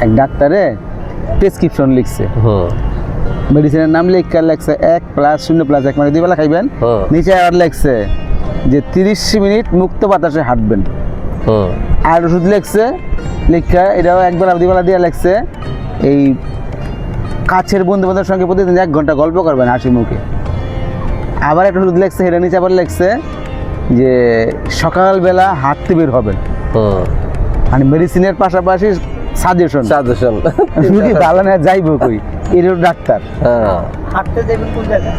এক ডাক্তারে প্রেসক্রিপশন লিখছে, মেডিসিনের নাম লেখছে 1+0+1 মানে 2 বেলা খাইবেন। নিচে আর লেখছে যে 30 মিনিট মুক্ত বাতাসে হাঁটবেন। আর ওষুধ লেখছে লেখা এটাও 1 বেলা 2 বেলা দিয়ে লেখছে এই কাছের বন্ধু বান্ধবের সঙ্গে প্রতিদিন 1 ঘন্টা গল্প করবেন হাসি মুখে। আবার একটা ওষুধ লেখছে, এটা নিচে আবার লেখছে যে সকালবেলা হাঁটতে বের হবেন। মানে মেডিসিনের পাশাপাশি সাজেশন রুগী ভালো না যাইব কই এর ডাক্তার। হাঁটতে যাবেন কোন জায়গায়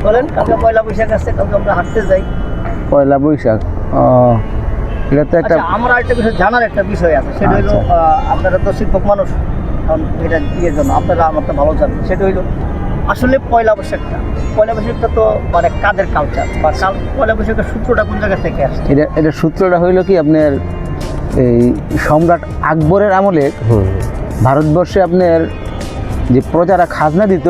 বলেন? কালকে পয়লা বৈশাখ আছে, কালকে আমরা হাঁটতে যাই। পয়লা বৈশাখ, এটা তো একটা আমার একটা বিষয় জানার একটা বিষয় আছে, সেটা হলো আপনারা তো শিক্ষক মানুষ, কারণ এটা ইয়ের জন্য আপনারা আমারটা ভালো জানেন। সেটা হইলো আসলে পয়লা বৈশাখটা তো মানে কাদের কালচার বা পয়লা বৈশাখের সূত্রটা কোন জায়গা থেকে আসছে? এটা সূত্রটা হইলো কি আপনার এই সম্রাট আকবরের আমলে ভারতবর্ষে আপনার যে প্রজারা খাজনা দিত,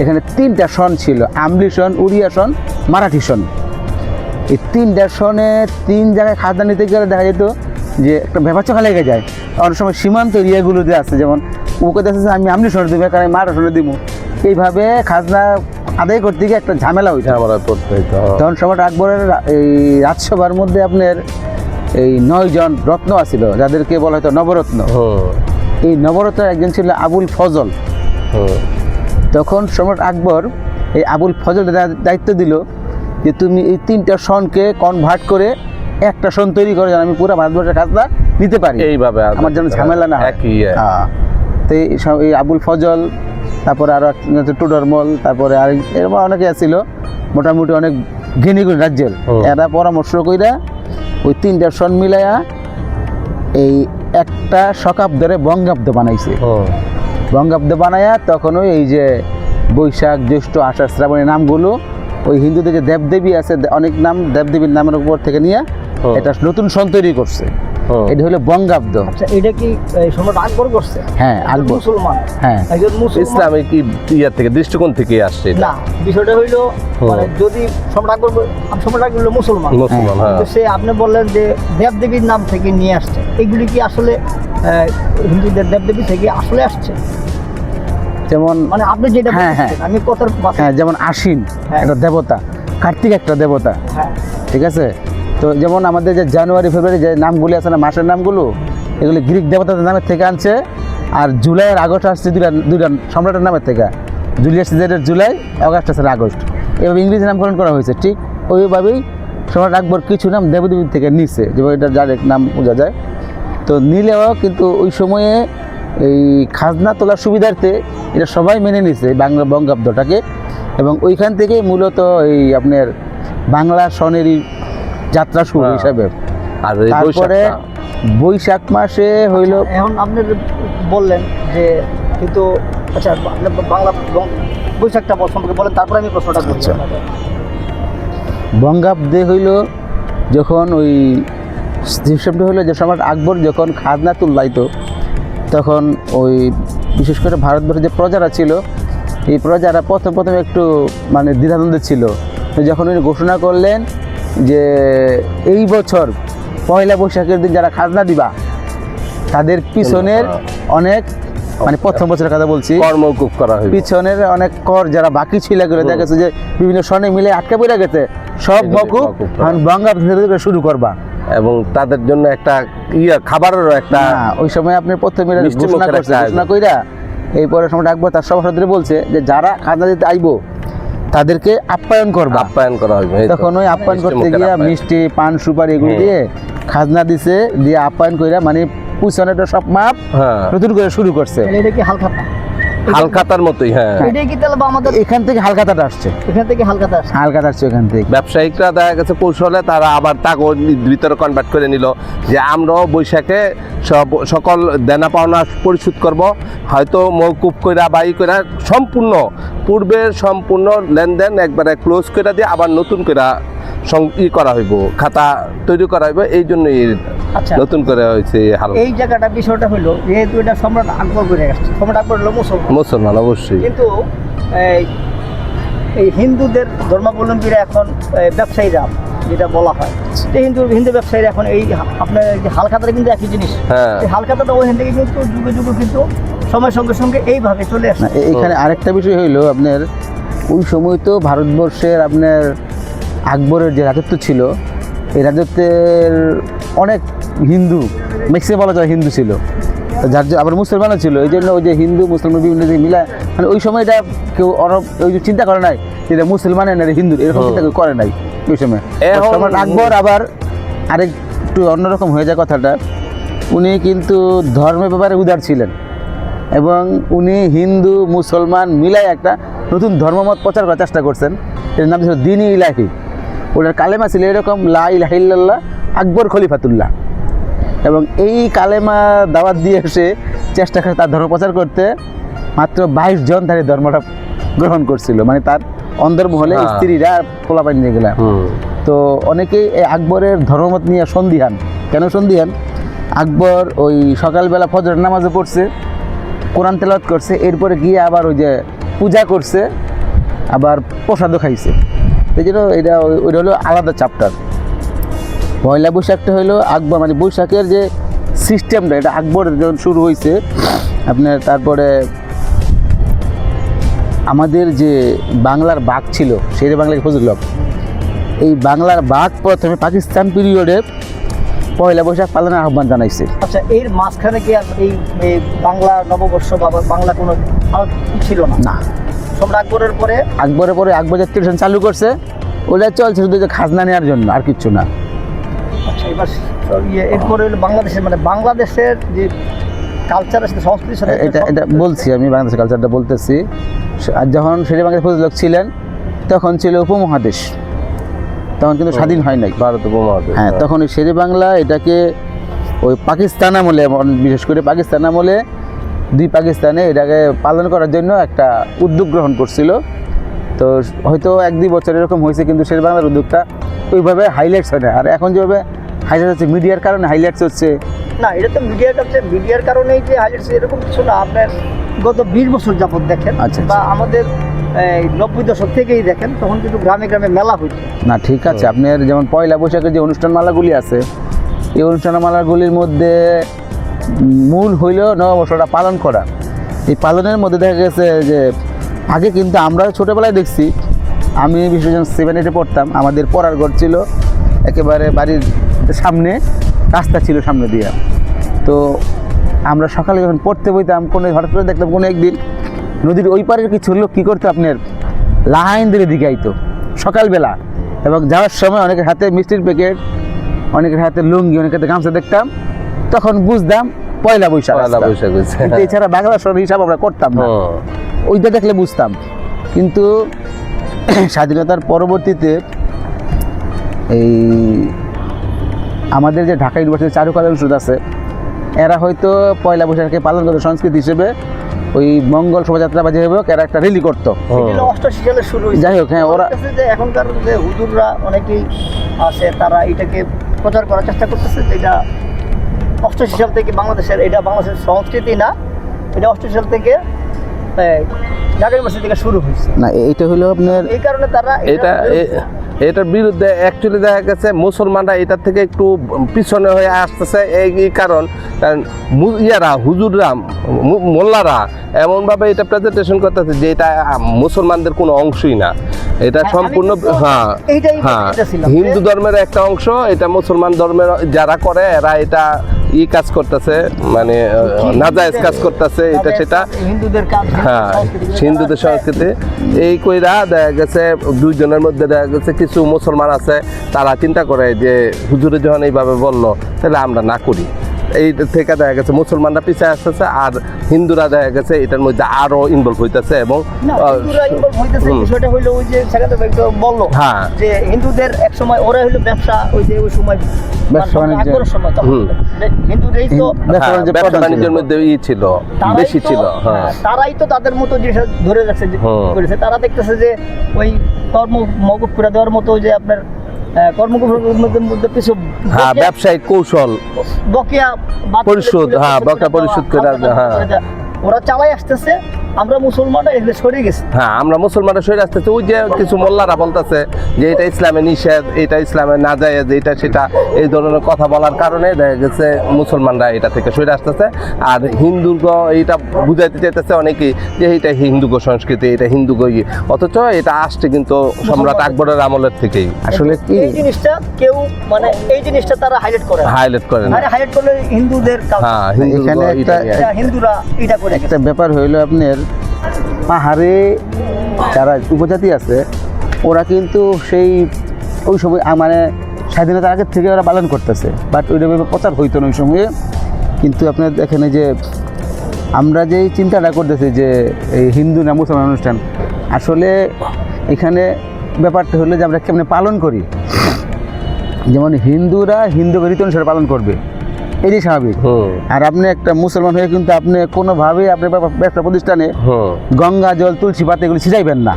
এখানে 3টা সন ছিল, আমলি সন, উড়িয়া সন, মারাঠি সন। এই 3টা সনে 3 জায়গায় খাজনা নিতে গেলে দেখা যেত যে একটা ব্যাপারচকা লেগে যায়। অনেক সময় সীমান্ত এরিয়াগুলোতে আছে, যেমন ওকে দেখছে আমি আমলি সনে দিব, কারণ মারা সনে দিব, এইভাবে খাজনা আদায় করতে গিয়ে একটা ঝামেলা হইতো। তখন সম্রাট আকবরের এই রাজসভার মধ্যে আপনার এই 9 জন রত্ন আছিল, যাদেরকে বলা হতো নবরত্ন। এই নবরত্নের একজন ছিল আবুল ফজল। তখন সম্রাট আকবর এই আবুল ফজলের দায়িত্ব দিল যে তুমি এই 3টা সনকে কনভার্ট করে একটা সন তৈরি করে যেন আমি পুরো ভারতবর্ষের খাজনা নিতে পারি, এইভাবে আমার যেন ঝামেলা না হয়। তো এই আবুল ফজল, তারপরে আরো টুডরমল, তারপরে আর এরকম অনেকে ছিল, মোটামুটি অনেক জ্ঞানী রাজ্যের, এরা পরামর্শ কইরা ওই 3টা সন মিলাইয়া এই একটা শকাব্দরে বঙ্গাব্দ বানাইছে। বঙ্গাব্দ বানাইয়া তখন এই যে বৈশাখ, জ্যৈষ্ঠ, আষাঢ়, শ্রাবণের নামগুলো ওই হিন্দুদের যে দেবদেবী আছে অনেক নাম, দেবদেবীর নামের উপর থেকে নিয়ে এটা নতুন সন তৈরি করছে। এটা হলো বঙ্গাব্দ। আচ্ছা, এটা কি সম্রাট আকবর করছে? হ্যাঁ, আকবর মুসলমান। হ্যাঁ, একজন মুসলমান। ইসলামে কি ইয়ার থেকে দৃষ্টিকোণ থেকে আসছে না, বিষয়টা হইলো মানে যদি সম্রাট আকবর হলো মুসলমান, কিন্তু সে আপনি বললেন যে দেবদেবীর নাম থেকে নিয়ে আসছে, এগুলি কি আসলে হিন্দুদের দেবদেবী থেকে আসলে আসছে? যেমন মানে আপনি যেটা আমি কথার যেমন আশ্বিন একটা দেবতা, কার্তিক একটা দেবতা, ঠিক আছে? তো যেমন আমাদের যে জানুয়ারি ফেব্রুয়ারি যে নামগুলি আছে না, মাসের নামগুলো, এগুলি গ্রিক দেবতাদের নামের থেকে আনছে। আর জুলাই আর আগস্ট আসছে দুইটা সম্রাটের নামের থেকে, জুলিয়াস সিজারের জুলাই, অগাস্ট আছে আগস্ট, এভাবে ইংরেজি নামকরণ করা হয়েছে। ঠিক ওইভাবেই সম্রাট আকবর কিছু নাম দেবদেবীর থেকে নিচ্ছে, যেভাবে এটা ডাইরেক্ট নাম বোঝা যায়। তো নিলেও কিন্তু ওই সময়ে এই খাজনা তোলার সুবিধার্থে এটা সবাই মেনে নিছে বাংলা বঙ্গাব্দটাকে, এবং ওইখান থেকে মূলত এই আপনার বাংলা সনেরই যাত্রা শুরু হিসাবে। আর তারপরে বৈশাখ মাসে হইল, এখন আপনি বললেন যে কিন্তু আচ্ছা বাংলা বৈশাখটা সম্পর্কে বলেন, তারপরে আমি প্রশ্নটা করছি। বঙ্গাব্দে হইল যখন ওই সিস্টেমটা হইলো যে সম্রাট আকবর যখন খাজনা তুলাইতো, তখন ওই বিশেষ করে ভারতবর্ষের যে প্রজারা ছিল, এই প্রজারা প্রথম একটু মানে দ্বিধাদ্বন্দ্বে ছিল। তো যখন উনি ঘোষণা করলেন যে এই বছর পয়লা বৈশাখের দিন যারা খাজনা দিবা তাদের পিছনের অনেক, মানে প্রথম বছরের কথা বলছি, মওকুফ করা হয়, পিছনের অনেক কর যারা বাকি ছিল এগুলো দেখা গেছে যে বিভিন্ন সনে মিলে আটকে পড়ে গেছে, সব মওকুফ বঙ্গাব্দ শুরু করবা। এবং তাদের জন্য একটা খাবারেরও একটা ওই সময় আপনি প্রথমে ঘোষণা কইরা এরপরে সম্রাট আকবর তার সভাসদদের বলছে যে যারা খাজনা দিতে আইবো তাদেরকে আপ্যায়ন করা হবে। তখন ওই আপ্যায়ন করতে গিয়ে মিষ্টি, পান, সুপারি এগুলো দিয়ে খাজনা দিছে, দিয়ে আপ্যায়ন কইরা মানে পুছনেটা সব মাপ নতুন করে শুরু করছে। এটা কি হালখাতার মতোই? হ্যাঁ, এটাই কি তাহলে আমাদের এখান থেকে হালখাতাটা আসছে, এখান থেকে হালখাতা আসছে এখান থেকে। ব্যবসায়িকরা দেখা গেছে কৌশলে তারা আবার তাকে ভিতরে কনভার্ট করে নিল যে আমরাও বৈশাখে সকল দেনা পাওনা পরিশোধ করব, হয়তো মওকুফ কইরা বাই কইরা সম্পূর্ণ পূর্বের সম্পূর্ণ লেনদেন একবারে ক্লোজ করে দিয়ে আবার নতুন করে করা হইব, খাতা তৈরি করা হইব। এই জন্যই নতুন করে হয়েছে। এই জায়গাটা বিষয়টা হলো যেহেতু এটা সম্রাট আকবর করে আসছে, সম্রাট আকবর হলো মুসলমান অবশ্যই, কিন্তু এই হিন্দুদের ধর্মাবলম্বীরা এখন ব্যবসায়ীরা যেটা বলা হয়, যে হিন্দু ব্যবসায়ীরা এখন এই আপনার এই যে হালখাতাটা কিন্তু একই জিনিস, হ্যাঁ। এই হালখাতাটা ওইখান থেকে কিন্তু যুগে যুগে কিন্তু সময়ের সঙ্গে সঙ্গে এইভাবে চলে আসে। না এখানে আরেকটা বিষয় হইলো আপনার ওই সময় তো ভারতবর্ষের আপনার আকবরের যে রাজত্ব ছিল, এই রাজত্বের অনেক হিন্দু ম্যাক্সিমাম বলা যায় হিন্দু ছিল, তো যার আবার মুসলমানও ছিল, এই জন্য ওই যে হিন্দু মুসলমান বিভিন্ন দিকে মিলা মানে ওই সময় এটা কেউ ওই যে চিন্তা করে নাই যে এটা মুসলমানের না হিন্দু, এরকম চিন্তা কেউ করে নাই ওই সময়। এখন- সম্রাট আকবর আবার আরেকটু অন্যরকম হয়ে যায় কথাটা, উনি কিন্তু ধর্মের ব্যাপারে উদার ছিলেন এবং উনি হিন্দু মুসলমান মিলাই একটা নতুন ধর্মমত প্রচার করার চেষ্টা করছেন। এর নাম ছিল দ্বীন-ই ইলাহি। ওটার কালেমা ছিল এরকম, লা ইলাহা ইল্লাল্লাহ আকবর খলিফাতুল্লাহ। এবং এই কালেমা দাওয়াত দিয়ে এসে চেষ্টা করে তার ধর্ম প্রচার করতে মাত্র 22 জন তার এই ধর্মটা গ্রহণ করছিল, মানে তার অন্দরমহলে হ্যাঁ। স্ত্রীরা পোলাপান নিয়ে গেলাম। তো অনেকেই এই আকবরের ধর্মমত নিয়ে সন্দিহান। কেন সন্দিহান? আকবর ওই সকালবেলা ফজরের নামাজও পড়ছে, কোরআন তেলাওয়াত করছে, এরপরে গিয়ে আবার ওই যে পূজা করছে, আবার প্রসাদও খাইছে। এই জন্য এটা ওইটা হলো আলাদা চ্যাপ্টার। পয়লা বৈশাখটা হলো আকবর মানে বৈশাখের যে সিস্টেমটা, এটা আকবর যখন শুরু হয়েছে আপনার। তারপরে আমাদের যে বাংলার বাঘ ছিল শেরে বাংলা ফজলুল হক, এই বাংলার বাঘ প্রথমে পাকিস্তান পিরিয়ডে পয়লা বৈশাখ পালনের আহ্বান জানাইছে। আচ্ছা, এর মাঝখানে কি আর এই এই বাংলা নববর্ষ বা বাংলা কোনো ছিল না? না, সম্রাট আকবরের পরে আকবরের পরে আকবর যে ট্রেডিশন চালু করছে ওটা চলছে শুধু যে খাজনা নেওয়ার জন্য, আর কিচ্ছু না। আচ্ছা, এবার এরপরে হলো বাংলাদেশের মানে বাংলাদেশের যে কালচারের সাথে সংস্কৃতির সাথে এটা এটা বলছি আমি, বাংলাদেশের কালচারটা বলতেছি। আর যখন শেরে বাংলা ফজলুল হক ছিলেন তখন ছিল উপমহাদেশ, তখন কিন্তু স্বাধীন হয় নাই ভারত উপমহাদেশ। হ্যাঁ, তখন ওই শেরে বাংলা এটাকে ওই পাকিস্তান আমলে, বিশেষ করে পাকিস্তান আমলে দুই পাকিস্তানে এটাকে পালন করার জন্য একটা উদ্যোগ গ্রহণ করছিল। তো হয়তো 1-2 বছর এরকম হয়েছে, কিন্তু শেরে বাংলার উদ্যোগটা ওইভাবে হাইলাইটস হয় না। আর এখন যেভাবে হাইলাইট হচ্ছে মিডিয়ার কারণে হাইলাইটস হচ্ছে। না, এটা তো মিডিয়ার কারণেই যে হাইলাইটস এরকম কিছু না। আপনার গত 20 বছর যাবত দেখেন আচ্ছা, বা আমাদের 90 দশক থেকেই দেখেন, তখন কিন্তু গ্রামে গ্রামে মেলা হইতো। না ঠিক আছে, আপনার যেমন পয়লা বৈশাখের যে অনুষ্ঠানমালাগুলি আছে, এই অনুষ্ঠানমালাগুলির মধ্যে মূল হইল নববর্ষটা পালন করা। এই পালনের মধ্যে দেখা গেছে যে আগে কিন্তু আমরা ছোটোবেলায় দেখছি, আমি বিশেষ 7-8 পড়তাম, আমাদের পড়ার ঘর ছিল একেবারে বাড়ির সামনে, রাস্তা ছিল সামনে দিয়ে। তো আমরা সকালে যখন পড়তে বইতাম, কোনো হঠাৎ করে দেখলাম কোনো একদিন নদীর ওই পারের কিছু লোক কী করতো আপনার লাইন ধরে দিকে আইতো সকালবেলা, এবং যাওয়ার সময় অনেকের হাতে মিষ্টির প্যাকেট, অনেকের হাতে লুঙ্গি, অনেকের হাতে গামছা দেখতাম, তখন বুঝতাম পয়লা বৈশাখ। পয়লা বৈশাখ হয়েছে। কিন্তু এছাড়া বাংলা সর হিসাব আমরা করতাম না, ওইটা দেখলে বুঝতাম। কিন্তু স্বাধীনতার পরবর্তীতে এই আমাদের যে ঢাকা ইউনিভার্সিটির চারুকলা অনুষদ আছে, এরা হয়তো পয়লা বৈশাখকে পালন করতো সংস্কৃতি হিসেবে, ওই মঙ্গল শোভাযাত্রা বা যে হোক এরা একটা র্যালি করতো। এগুলো 88 সালে শুরু হয়েছে। যাই হোক, হ্যাঁ, ওরা আমার কাছে যে এখনকার যে হুজুররা অনেকেই আছে, তারা এটাকে প্রচার করার চেষ্টা করতেছে যে এটা 88 সাল থেকে বাংলাদেশের, এটা বাংলাদেশের সংস্কৃতি না, এটা 88 সাল থেকে ঢাকা ইউনিভার্সিটি থেকে শুরু হয়েছে। না, এইটা হলো আপনার এই কারণে তারা এটার বিরুদ্ধে অ্যাকচুয়ালি দেখা গেছে মুসলমানরা এটার থেকে একটু পিছনে হয়ে আসতেছে। এই কারণ ইয়ারা হুজুররা মোল্লারা এমনভাবে এটা প্রেজেন্টেশন করতেছে যে এটা মুসলমানদের কোনো অংশই না, এটা সম্পূর্ণ হিন্দু ধর্মের একটা অংশ। এটা মুসলমান ধর্মের যারা করে এরা এটা কাজ করতেছে, মানে নাজায়েজ কাজ করতেছে, এটা সেটা হিন্দুদের কাজ, হ্যাঁ, হিন্দুদের সংস্কৃতি। এই কইরা দেখা গেছে দুইজনের মধ্যে দেখা গেছে কিছু মুসলমান আছে, তারা চিন্তা করে যে হুজুরে যখন এইভাবে বললো তাহলে আমরা না করি। এই থেকে দেখা গেছে মুসলমানরা পিছিয়ে আসতেছে, আর হিন্দুরা দেখা গেছে এটার মধ্যে আরো ইনভলভ হইতেছে। এবং বিষয়টা হইলো ওই যে সেখানে বললো যে হিন্দুদের এক সময় ওরা হইলো ব্যবসা, ওই যে ওই সময় ব্যবসা বাণিজ্যের মধ্যে ছিল, বেশি ছিল। তারাই তো তাদের মতো যেসব ধরে রাখছে করেছে, তারা দেখতেছে যে ওই কর্ম মওকুফ করে দেওয়ার মতো যে আপনার কর্মকর্তাদের মধ্যে কিছু ব্যবসায়িক কৌশল, বকেয়া পরিশোধ, বকেয়া পরিশোধ করে ওরা চালাই আসতেছে। আমরা মুসলমানরা এগুলো সরে গেছি। হ্যাঁ, আমরা মুসলমানরা সরে আসতেছে। ওই যে কিছু মোল্লারা বলতেছে যে এটা ইসলামে নিষেধ, এটা ইসলামে না জায়েজ, এটা সেটা, এই ধরনের কথা বলার কারণে দেখা গেছে মুসলমানরা এটা থেকে সরে আসতেছে। আর হিন্দুগ এটা বুঝাইতে চাইতেছে অনেকেই যে এটা হিন্দুগ সংস্কৃতি, এটা হিন্দুগ, অথচ এটা আসছে কিন্তু সম্রাট আকবরের আমলের থেকেই। আসলে কি এই জিনিসটা কেউ মানে এই জিনিসটা তারা হাইলাইট করে না। হাইলাইট করেন। আরে হাইলাইট করলে হিন্দুদের culture, হ্যাঁ, হিন্দুগ এখানে একটা- এটা হিন্দুরা এটা করে গেছে। একটা ব্যাপার হইলো আপনার পাহাড়ে যারা উপজাতি আছে ওরা কিন্তু সেই ওই সময় মানে স্বাধীনতার আগের থেকে ওরা পালন করতেছে, বাট ওইভাবে প্রচার হইতো না ওই সময়ে। কিন্তু আপনার এখানে যে আমরা যেই চিন্তাটা করতেছি যে এই হিন্দু না মুসলমান অনুষ্ঠান, আসলে এখানে ব্যাপারটা হলো যে আমরা কেমনে পালন করি। যেমন হিন্দুরা হিন্দু রীতি অনুসারে পালন করবে, এটাই স্বাভাবিক। আর আপনি একটা মুসলমান হয়ে কিন্তু আপনি কোনোভাবেই আপনার ব্যবসা প্রতিষ্ঠানে গঙ্গা জল তুলসী পাতা এগুলো ছিটাইবেন না,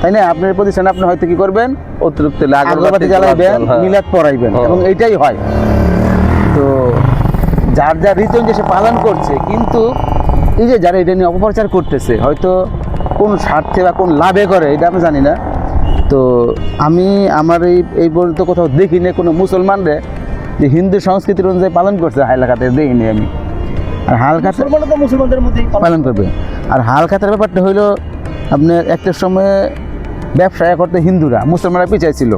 তাই না? আপনার প্রতিষ্ঠানে আপনি হয়তো কি করবেন, অতিরিক্ত আগরবাতি জ্বালাইবেন, মিলাদ পড়াইবেন, এবং এইটাই হয়। তো যার যার রীতি অনুযায়ী সে পালন করছে, কিন্তু এই যে যারা এটা নিয়ে অপপ্রচার করতেছে হয়তো কোন স্বার্থে বা কোন লাভে করে এটা আমি জানি না। তো আমি আমার এই পর্যন্ত কোথাও দেখিনি কোনো মুসলমানরে যে হিন্দু সংস্কৃতির অনুযায়ী পালন করছে হাইলাকাতে, দেখিনি আমি। আর হালখাতা মুসলমানরা তো মুসলমানদের মধ্যেই পালন করবে। আর হালখাতার ব্যাপারটা হইলো আপনার একটা সময়ে ব্যবসা করতে হিন্দুরা, মুসলমানরা পিছিয়ে ছিল।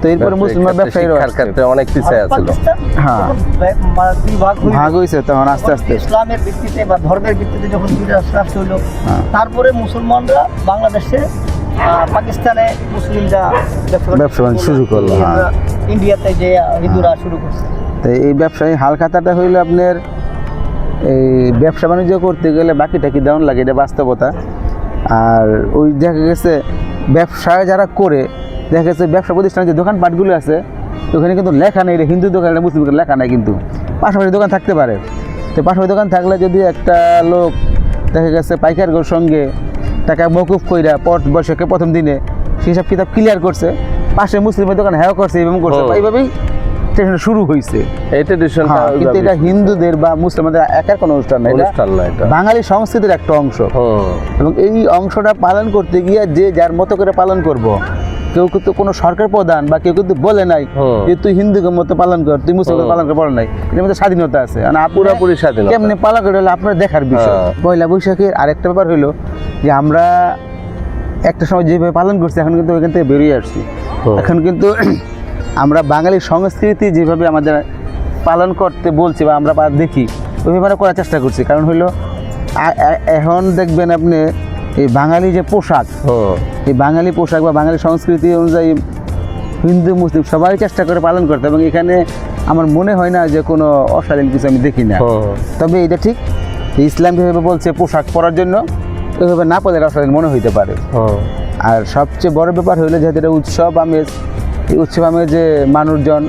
তো এরপরে মুসলমান ব্যবসায়ীরা ক্ষেত্রে অনেক পিছিয়ে আছিল। পাকিস্তান হ্যাঁ। যখন দুই ভাগ হইলো, ভাগ হয়েছে তখন আস্তে তখন আস্তে। ইসলামের ভিত্তিতে বা ধর্মের ভিত্তিতে যখন দুইটা রাষ্ট্র হইলো, হ্যাঁ। তারপরে মুসলমানরা বাংলাদেশে পাকিস্তানে মুসলিমরা ব্যবসা বাণিজ্য শুরু করলো, হ্যাঁ। ইন্ডিয়াতে যে হিন্দুরা শুরু করছে। তো এই ব্যবসায়ী হালখাতাটা হইলো আপনার এই ব্যবসা বাণিজ্য করতে গেলে বাকি টাকি দেওয়ান লাগে, এটা বাস্তবতা। আর ওই দেখা গেছে ব্যবসায় যারা করে দেখা গেছে ব্যবসা প্রতিষ্ঠানের যে দোকানপাটগুলো আছে ওখানে কিন্তু লেখা নেই এটা হিন্দু দোকান, এটা মুসলিম দোকান, লেখা নেই। কিন্তু পাশাপাশি দোকান থাকতে পারে। তো পাশাপাশি দোকান থাকলে যদি একটা লোক দেখা গেছে পাইকারগোর সঙ্গে টাকা মকুফ কইরা বৈশাখে প্রথম দিনে সেসব কিতাব ক্লিয়ার করছে, পাশে মুসলিমের দোকান হ্যাঁ করছে, এবং করছে, এইভাবেই ট্রেডিশন শুরু হয়েছে। এই ট্রেডিশনটা হ্যাঁ, কিন্তু এটা হিন্দুদের বা মুসলিমদের একার কোনো অনুষ্ঠান না, এটা অনুষ্ঠান না, এটা বাঙালি সংস্কৃতির একটা অংশ। এবং এই অংশটা পালন করতে গিয়ে যে যার মতো করে পালন করব, কেউ কিন্তু কোনো সরকার প্রধান বা কেউ কিন্তু বলে নাই যে তুই হিন্দুদের মতো পালন কর, তুই মুসলমান পালন করে, বলে নাই। এর মধ্যে স্বাধীনতা আছে, মানে পুরোপুরি স্বাধীনতা। কেমনে পালন করে হলো আপনার দেখার বিষয়। হ্যাঁ। পয়লা বৈশাখের আরেকটা ব্যাপার হলো যে আমরা একটা সময় যেভাবে পালন করছি এখন কিন্তু ওইখান থেকে বেরিয়ে আসছি। এখন কিন্তু আমরা বাঙালি সংস্কৃতি যেভাবে আমাদের পালন করতে বলছি বা আমরা দেখি ওইভাবে আমরা করার চেষ্টা করছি। কারণ হলো এখন দেখবেন আপনি এই বাঙালি যে পোশাক, এই বাঙালি পোশাক বা বাঙালি সংস্কৃতি অনুযায়ী হিন্দু মুসলিম সবাই চেষ্টা করে পালন করতে, এবং এখানে আমার মনে হয় না যে কোনো অশালীন কিছু আমি দেখি না। তবে এটা ঠিক যে ইসলাম যেভাবে বলছে পোশাক পরার জন্য, ওইভাবে না পড়লে অশালীন মনে হইতে পারে। আর সবচেয়ে বড় ব্যাপার হইলো যেহেতু এটা উৎসব আমেজ, এই উৎসব আমেজে মানুষজন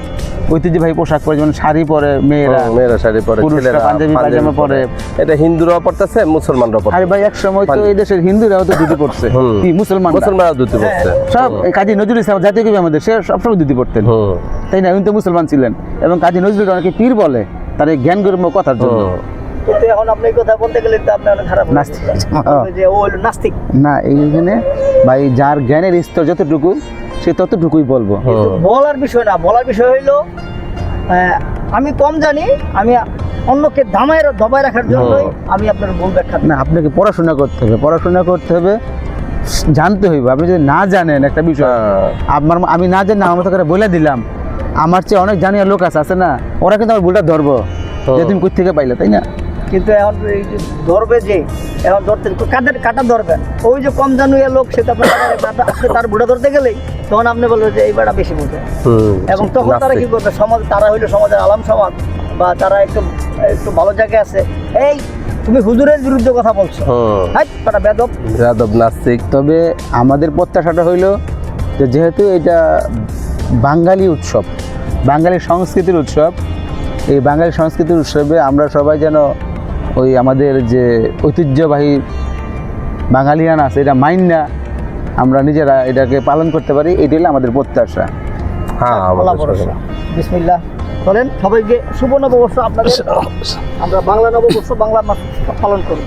ঐতিহ্যবাহী পোশাক পরে, যেমন শাড়ি পরে মেয়েরা শাড়ি পরে, পুরুষরা পাঞ্জাবি পায়জামা পরে। এটা হিন্দুরাও পড়তেছে, মুসলমানরাও পড়তেছে। আরে ভাই এক সময় তো এই দেশের হিন্দুরাও তো ধুতি পড়ছে, কি মুসলমানরাও ধুতি পড়ছে। সব কাজী নজরুল ইসলাম জাতীয় কবি আমাদের, সে সবসময় ধুতি পড়তেন, তাই না? উনি তো মুসলমান ছিলেন, এবং কাজী নজরুল অনেকে পীর বলে তার এই জ্ঞান গর্ম কথার জন্য। কিন্তু এখন আপনি এই কথা বলতে গেলে তো আপনি অনেক খারাপ নাস্তিক। যে ও হলো নাস্তিক না, এইখানে ভাই যার জ্ঞানের স্তর যতটুকু সে ততটুকুই বলবো। কিন্তু বলার বিষয় না, বলার বিষয় হইলো আমি কম জানি, আমি অন্যকে দবায় রাখার জন্যই আমি আপনার ভুল ব্যাখ্যা দিই। না, আপনাকে পড়াশোনা করতে হবে, জানতে হইবে। আপনি যদি না জানেন একটা বিষয়, আমি না জানি আমার মতো করে বলে দিলাম, আমার চেয়ে অনেক জানিয়া লোক আছে না, ওরা কিন্তু আমার ভুলটা ধরবো যে তুমি কোথা থেকে পাইলে, তাই না? কিন্তু এখন এই যে ধরবে, যে এখন ধরতে কাদের কাটা ধরবেন, ওই যে কম জানুয়া লোক সে তো আপনি তার বুড়া ধরতে গেলেই তখন আপনি বলবেন যে এই বেড়া বেশি বোঝে, এবং তখন তারা কি করবে, সমাজ তারা হইলো সমাজের আলাম সমাজ, বা তারা একটু একটু ভালো জায়গায় আছে, এই তুমি হুজুরের বিরুদ্ধে কথা বলছো, হ্যাঁ তারা বেদব নাস্তিক। তবে আমাদের প্রত্যাশাটা হইলো যে যেহেতু এটা বাঙালি উৎসব, বাঙালি সংস্কৃতির উৎসব, এই বাঙালি সংস্কৃতির উৎসবে আমরা সবাই যেন ওই আমাদের যে ঐতিহ্যবাহী বাঙালিয়ান আছে এটা মাইন্না আমরা নিজেরা এটাকে পালন করতে পারি, এটাই হলো আমাদের প্রত্যাশা। হ্যাঁ, বিসমিল্লাহ। চলেন সবাইকে শুভ নববর্ষ আপনাদের, আমরা বাংলা নববর্ষ বাংলা মাস পালন করব।